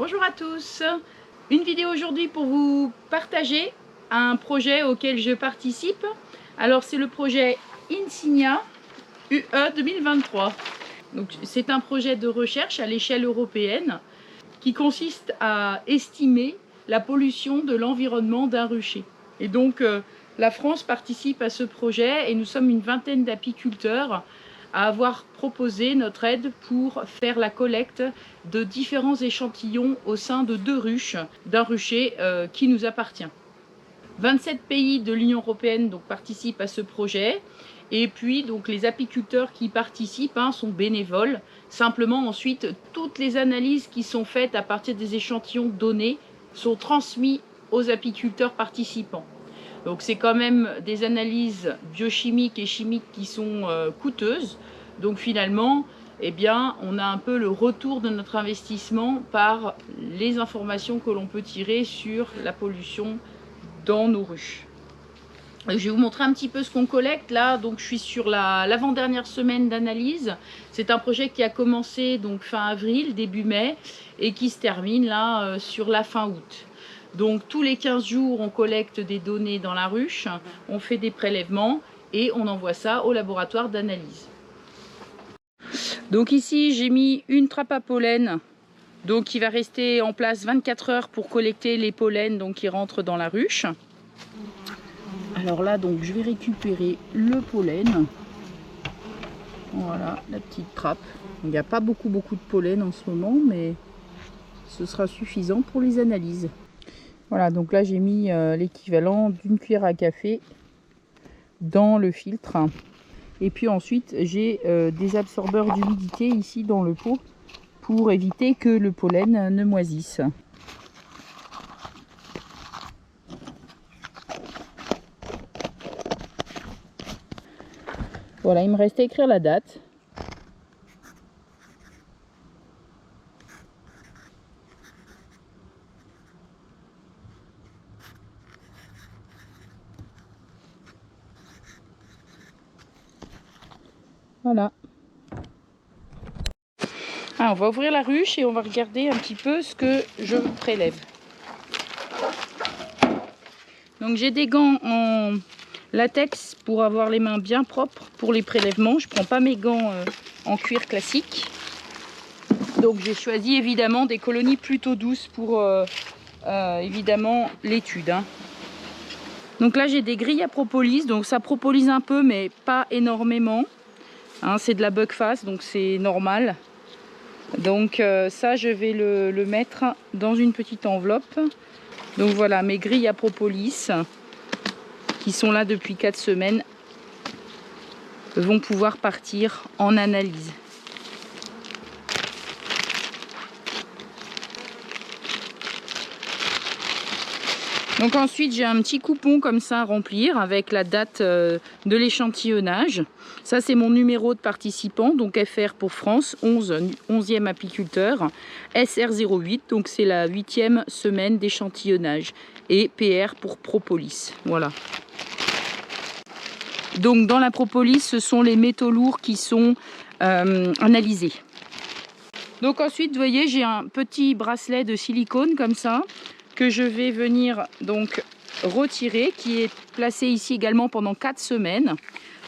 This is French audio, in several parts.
Bonjour à tous, une vidéo aujourd'hui pour vous partager un projet auquel je participe. Alors c'est le projet Insignia UE 2023. Donc c'est un projet de recherche à l'échelle européenne qui consiste à estimer la pollution de l'environnement d'un rucher. Et donc la France participe à ce projet et nous sommes une vingtaine d'apiculteurs à avoir proposé notre aide pour faire la collecte de différents échantillons au sein de 2 ruches d'un rucher qui nous appartient. 27 pays de l'Union européenne donc participent à ce projet et puis donc les apiculteurs qui participent sont bénévoles. Simplement ensuite toutes les analyses qui sont faites à partir des échantillons donnés sont transmises aux apiculteurs participants. Donc c'est quand même des analyses biochimiques et chimiques qui sont coûteuses. Donc finalement, eh bien, on a un peu le retour de notre investissement par les informations que l'on peut tirer sur la pollution dans nos ruches. Je vais vous montrer un petit peu ce qu'on collecte là. Donc je suis sur l'avant-dernière semaine d'analyse. C'est un projet qui a commencé donc fin avril, début mai et qui se termine là sur la fin août. Donc tous les 15 jours, on collecte des données dans la ruche, on fait des prélèvements et on envoie ça au laboratoire d'analyse. Donc ici, j'ai mis une trappe à pollen donc qui va rester en place 24 heures pour collecter les pollens donc, qui rentrent dans la ruche. Alors là, donc, je vais récupérer le pollen. Voilà, la petite trappe. Il n'y a pas beaucoup de pollen en ce moment, mais ce sera suffisant pour les analyses. Voilà, donc là j'ai mis l'équivalent d'une cuillère à café dans le filtre. Et puis ensuite j'ai des absorbeurs d'humidité ici dans le pot pour éviter que le pollen ne moisisse. Voilà, il me reste à écrire la date. Voilà. On va ouvrir la ruche et on va regarder un petit peu ce que je prélève. Donc j'ai des gants en latex pour avoir les mains bien propres pour les prélèvements. Je ne prends pas mes gants en cuir classique. Donc j'ai choisi évidemment des colonies plutôt douces pour évidemment l'étude. Donc là j'ai des grilles à propolis, donc ça propolise un peu mais pas énormément. C'est de la buckfast donc c'est normal. Donc ça je vais le mettre dans une petite enveloppe. Donc voilà mes grilles à propolis qui sont là depuis 4 semaines vont pouvoir partir en analyse. Donc ensuite j'ai un petit coupon comme ça à remplir avec la date de l'échantillonnage. Ça c'est mon numéro de participant, donc FR pour France, 11e apiculteur, SR08, donc c'est la 8e semaine d'échantillonnage, et PR pour propolis. Voilà. Donc dans la propolis, ce sont les métaux lourds qui sont analysés. Donc ensuite, vous voyez, j'ai un petit bracelet de silicone comme ça, que je vais venir donc retirer, qui est placé ici également pendant 4 semaines.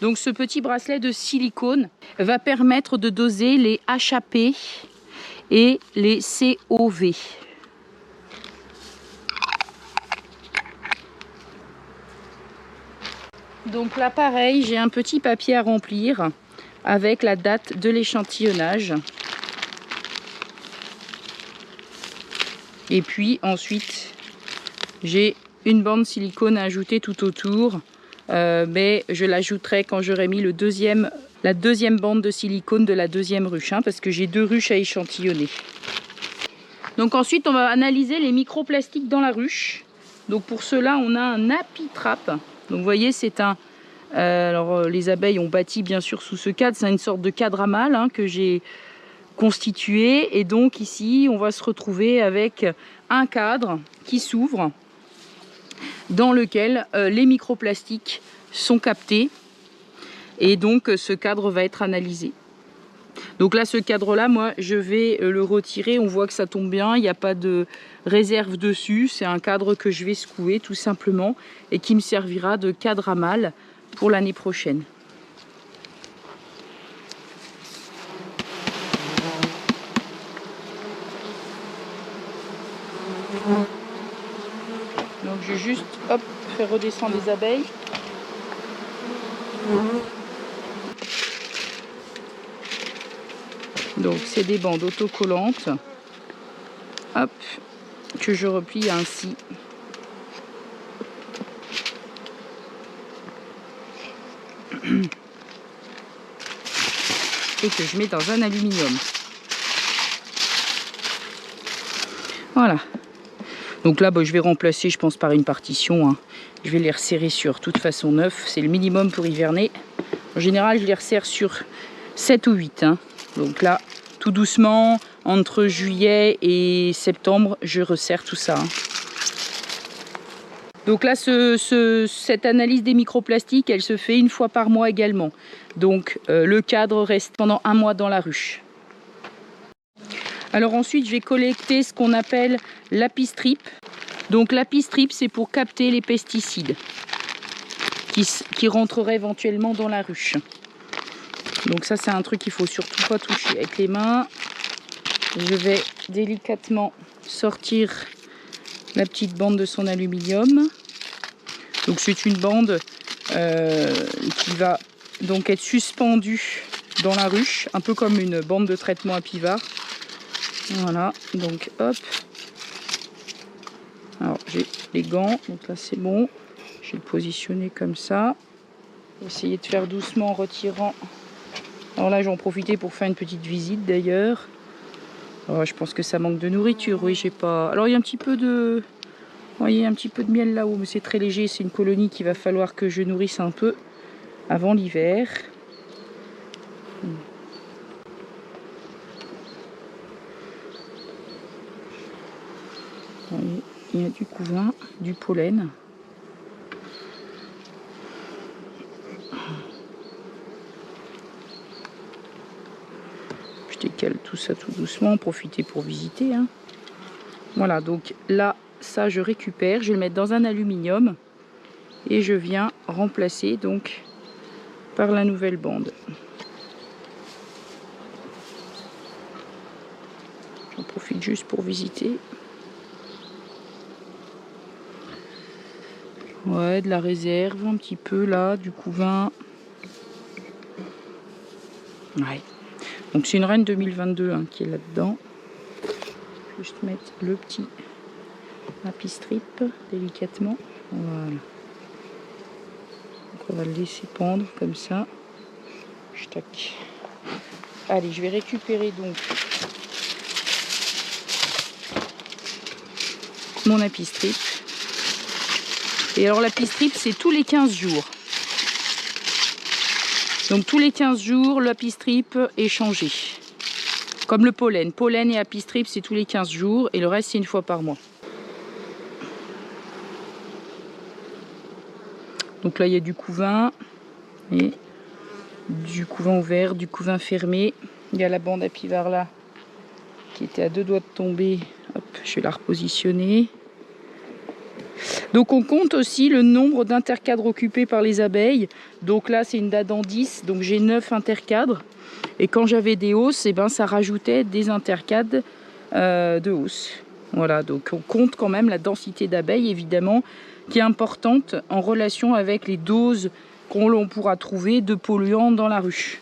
Donc ce petit bracelet de silicone va permettre de doser les HAP et les COV. Donc là pareil, j'ai un petit papier à remplir avec la date de l'échantillonnage. Et puis ensuite, j'ai une bande silicone à ajouter tout autour, mais je l'ajouterai quand j'aurai mis la deuxième bande de silicone de la deuxième ruche, parce que j'ai 2 ruches à échantillonner. Donc ensuite, on va analyser les microplastiques dans la ruche. Donc pour cela, on a un apitrap. Donc vous voyez, c'est un... alors les abeilles ont bâti bien sûr sous ce cadre, c'est une sorte de cadre à mâle que j'ai constitué, et donc ici on va se retrouver avec un cadre qui s'ouvre dans lequel les microplastiques sont captés, et donc ce cadre va être analysé. Donc là, ce cadre-là, moi, je vais le retirer. On voit que ça tombe bien, il n'y a pas de réserve dessus. C'est un cadre que je vais secouer tout simplement et qui me servira de cadre à malle pour l'année prochaine. Donc je vais juste, hop, faire redescendre les abeilles. Donc c'est des bandes autocollantes, hop, que je replie ainsi. Et que je mets dans un aluminium. Voilà. Donc là, je vais remplacer, je pense, par une partition. Hein. Je vais les resserrer sur toute façon 9. C'est le minimum pour hiverner. En général, je les resserre sur 7 ou 8. Hein. Donc là, tout doucement, entre juillet et septembre, je resserre tout ça. Hein. Donc là, cette analyse des microplastiques, elle se fait une fois par mois également. Donc le cadre reste pendant un mois dans la ruche. Alors ensuite, je vais collecter ce qu'on appelle l'apistrip. Donc l'apistrip, c'est pour capter les pesticides qui rentreraient éventuellement dans la ruche. Donc ça, c'est un truc qu'il ne faut surtout pas toucher avec les mains. Je vais délicatement sortir la petite bande de son aluminium. Donc c'est une bande qui va donc être suspendue dans la ruche, un peu comme une bande de traitement apivard. Voilà, donc hop. Alors j'ai les gants, donc là c'est bon. Je vais le positionner comme ça. Essayer de faire doucement en retirant. Alors là j'en profiter pour faire une petite visite d'ailleurs. Oh, je pense que ça manque de nourriture, oui, j'ai pas. Alors il y a un petit peu de. Vous voyez, un petit peu de miel là-haut, mais c'est très léger. C'est une colonie qu'il va falloir que je nourrisse un peu avant l'hiver. Il y a du couvain, du pollen. Je décale tout ça tout doucement, profitez pour visiter. Hein. Voilà, donc là, ça je récupère, je vais le mettre dans un aluminium et je viens remplacer donc par la nouvelle bande. J'en profite juste pour visiter. Ouais, de la réserve un petit peu là, du couvain. Ouais. Donc c'est une reine 2022 hein, qui est là-dedans. Juste mettre le petit apistrip délicatement. Voilà. Donc on va le laisser pendre comme ça. Tac. Allez, je vais récupérer donc mon apistrip. Et alors l'apistrip, c'est tous les 15 jours. Donc tous les 15 jours, l'apistrip est changé. Comme le pollen. Pollen et apistrip, c'est tous les 15 jours. Et le reste, c'est une fois par mois. Donc là, il y a du couvain. Et du couvain ouvert, du couvain fermé. Il y a la bande apivard là, qui était à 2 doigts de tomber. Hop, je vais la repositionner. Donc on compte aussi le nombre d'intercadres occupés par les abeilles. Donc là c'est une date en 10, donc j'ai 9 intercadres. Et quand j'avais des hausses, eh ben, ça rajoutait des intercadres de hausse. Voilà, donc on compte quand même la densité d'abeilles évidemment, qui est importante en relation avec les doses qu'on pourra trouver de polluants dans la ruche.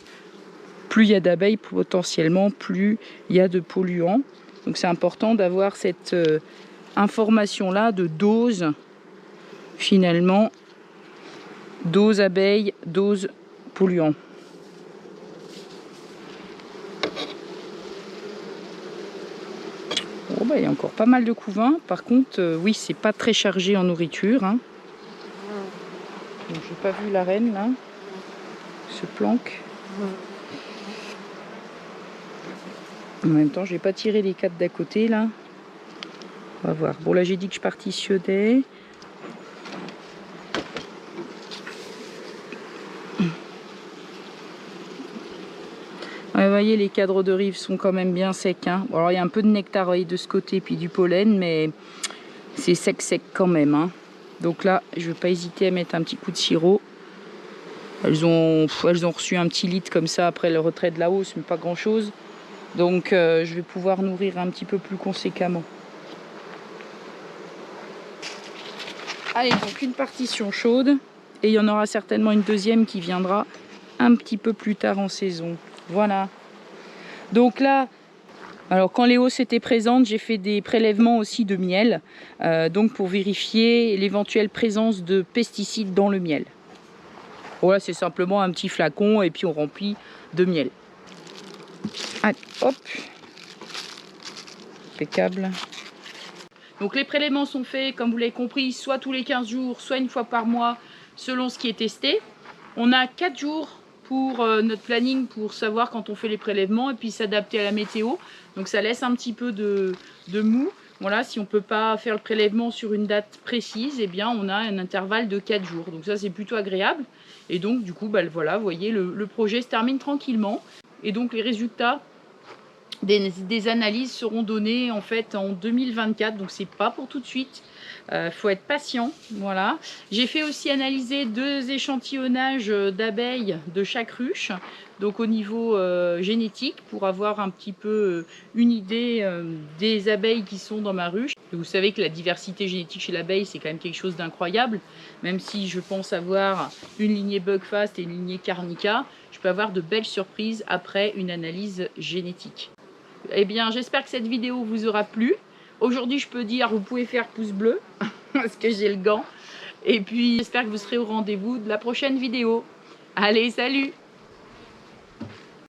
Plus il y a d'abeilles potentiellement, plus il y a de polluants. Donc c'est important d'avoir cette information-là de dose, finalement, dose abeilles, dose polluants. Bon, bah, il y a encore pas mal de couvains. Par contre, oui, c'est pas très chargé en nourriture. Hein. J'ai pas vu la reine là, se planque. En même temps, je vais pas tirer les 4 d'à côté là. On va voir. Bon, là, j'ai dit que je partitionnais. Ouais, voyez, les cadres de rive sont quand même bien secs. Hein. Bon, alors il y a un peu de nectareille de ce côté, puis du pollen, mais c'est sec quand même. Hein. Donc là, je ne vais pas hésiter à mettre un petit coup de sirop. Elles ont reçu un petit litre comme ça après le retrait de la hausse, mais pas grand chose. Donc je vais pouvoir nourrir un petit peu plus conséquemment. Allez, donc une partition chaude. Et il y en aura certainement une deuxième qui viendra un petit peu plus tard en saison. Voilà. Donc là, alors quand les hausses étaient présentes, j'ai fait des prélèvements aussi de miel. Donc pour vérifier l'éventuelle présence de pesticides dans le miel. Voilà, c'est simplement un petit flacon et puis on remplit de miel. Allez, hop. Impeccable. Donc les prélèvements sont faits, comme vous l'avez compris, soit tous les 15 jours, soit une fois par mois, selon ce qui est testé. On a 4 jours pour notre planning pour savoir quand on fait les prélèvements et puis s'adapter à la météo. Donc ça laisse un petit peu de mou. Voilà, si on ne peut pas faire le prélèvement sur une date précise, eh bien on a un intervalle de 4 jours. Donc ça c'est plutôt agréable. Et donc du coup, voilà, vous voyez, le projet se termine tranquillement. Et donc les résultats des analyses seront données en fait en 2024, donc c'est pas pour tout de suite. Faut être patient, voilà. J'ai fait aussi analyser 2 échantillonnages d'abeilles de chaque ruche, donc au niveau génétique, pour avoir un petit peu une idée des abeilles qui sont dans ma ruche. Vous savez que la diversité génétique chez l'abeille, c'est quand même quelque chose d'incroyable. Même si je pense avoir une lignée Bugfast et une lignée Carnica, je peux avoir de belles surprises après une analyse génétique. Eh bien, j'espère que cette vidéo vous aura plu. Aujourd'hui, je peux dire, vous pouvez faire pouce bleu, parce que j'ai le gant. Et puis, j'espère que vous serez au rendez-vous de la prochaine vidéo. Allez, salut!